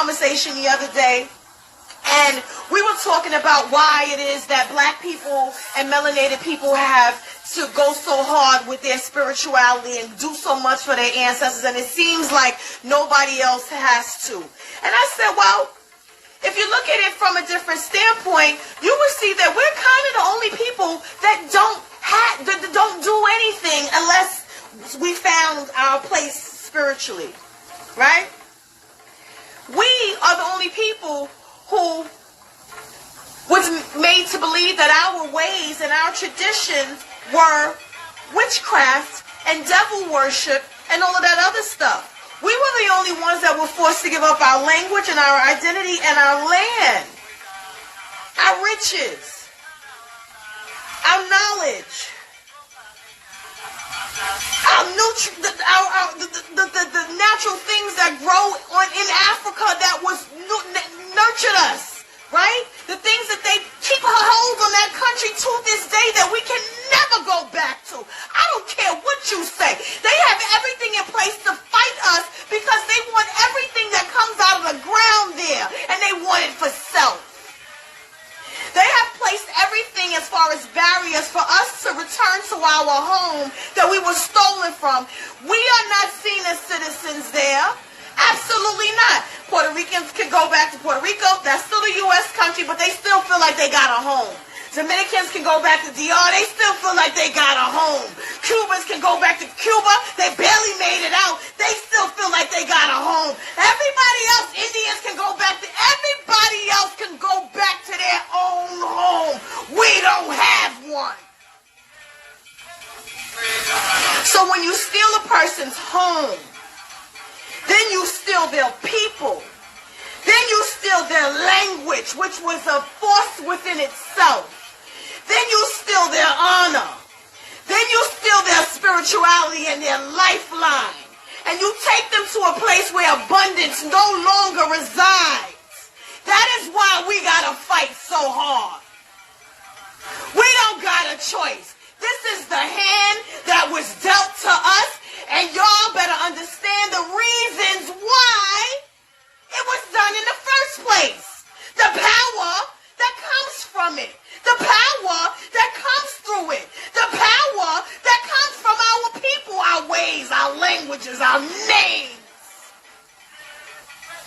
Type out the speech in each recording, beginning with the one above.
conversation the other day, and we were talking about why it is that black people and melanated people have to go so hard with their spirituality and do so much for their ancestors, and it seems like nobody else has to. And I said, well, if you look at it from a different standpoint, you will see that we're kind of the only people that don't do anything unless we found our place spiritually, right? We are the only people who was made to believe that our ways and our traditions were witchcraft and devil worship and all of that other stuff. We were the only ones that were forced to give up our language and our identity and our land, our riches, our knowledge, the natural things that grow in Africa that was nurtured us, right? The things that they keep a hold on that country to this day that we can never go back to. I don't care what you say. They have everything in place to fight us because they want everything that comes out of the ground there, and they want it for self. They have placed everything as far as barriers for us to return to our home that we were stolen from. We are not seen as citizens there. Absolutely not. Puerto Ricans can go back to Puerto Rico. That's still a U.S. country, but they still feel like they got a home. Dominicans can go back to DR. They still feel like they got a home. Cubans can go back to Cuba. They barely made it out. They still feel like they got a home. Everybody else, Indians can go back to, everybody else can go back to their own home. We don't have one. So when you steal a person's home, then you steal their people. Then you steal their language, which was a force within itself. Then you steal their honor. Then you steal their spirituality and their lifeline. And you take them to a place where abundance no longer resides. That is why we gotta fight so hard. We don't got a choice. This is the hand that was dealt to us, and y'all better understand the reasons why it was done in the first place. The power that comes from it. The power that comes through it. The power that comes from our people, our ways, our languages, our names.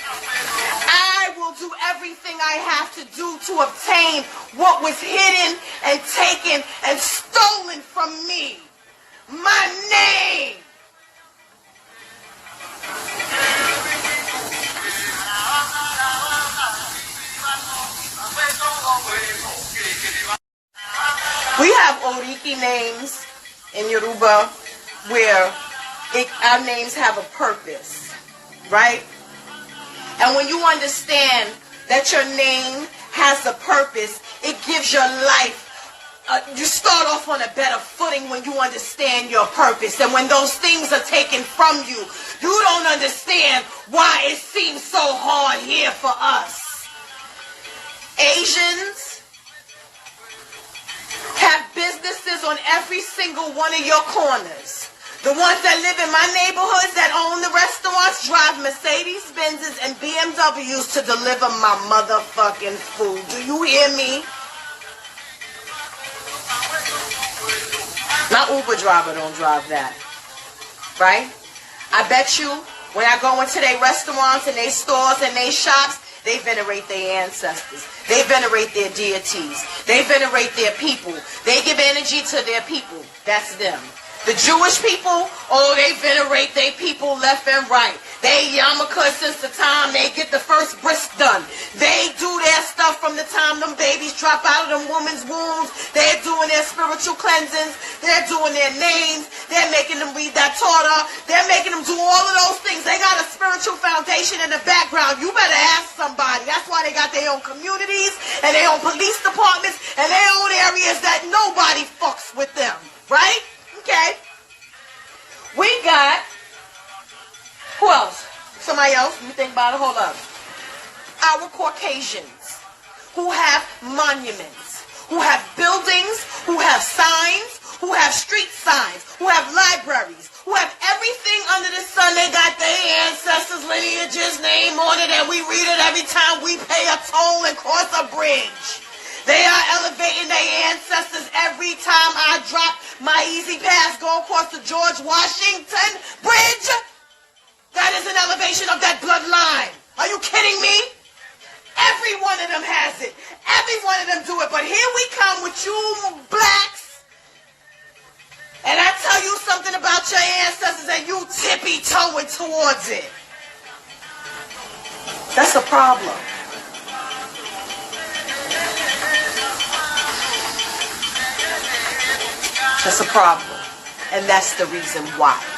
I will do everything I have to do to obtain what was hidden and taken and stolen from me. My name. We have Oriki names in Yoruba where our names have a purpose, right? And when you understand that your name has a purpose, it gives your life, you start off on a better footing when you understand your purpose. And when those things are taken from you, you don't understand why it seems so hard here for us. Asians have businesses on every single one of your corners. The ones that live in my neighborhoods that own the restaurants drive Mercedes Benzes and BMWs to deliver my motherfucking food. Do you hear me? My Uber driver don't drive that. Right? I bet you when I go into their restaurants and their stores and their shops, they venerate their ancestors. They venerate their deities. They venerate their people. They give energy to their people. That's them. The Jewish people, oh, they venerate their people left and right. They yarmulke since the time they get the first bris done. They do their stuff from the time them babies drop out of them women's wombs. They're doing their spiritual cleansings. They're doing their names. They're making them read that Torah. They're making them do all of those things. They got a spiritual foundation in the background. You better ask somebody. That's why they got their own communities and their own police departments and their own areas that nobody fucks with them. Right? Okay. We got, who else? Somebody else? You think about it? Hold up. Our Caucasians who have monuments, who have buildings, who have signs, who have street signs, who have libraries, who have everything under the sun. They got their ancestors' lineages name on it, and we read it every time we pay a toll and cross a bridge. They are elevating their ancestors every time I drop my Easy Pass, go across the George Washington Bridge. That is an elevation of that bloodline. Are you kidding me? Every one of them has it. Every one of them do it. But here we come with you blacks. And I tell you something about your ancestors and you tippy-toeing towards it. That's a problem. That's a problem. And that's the reason why.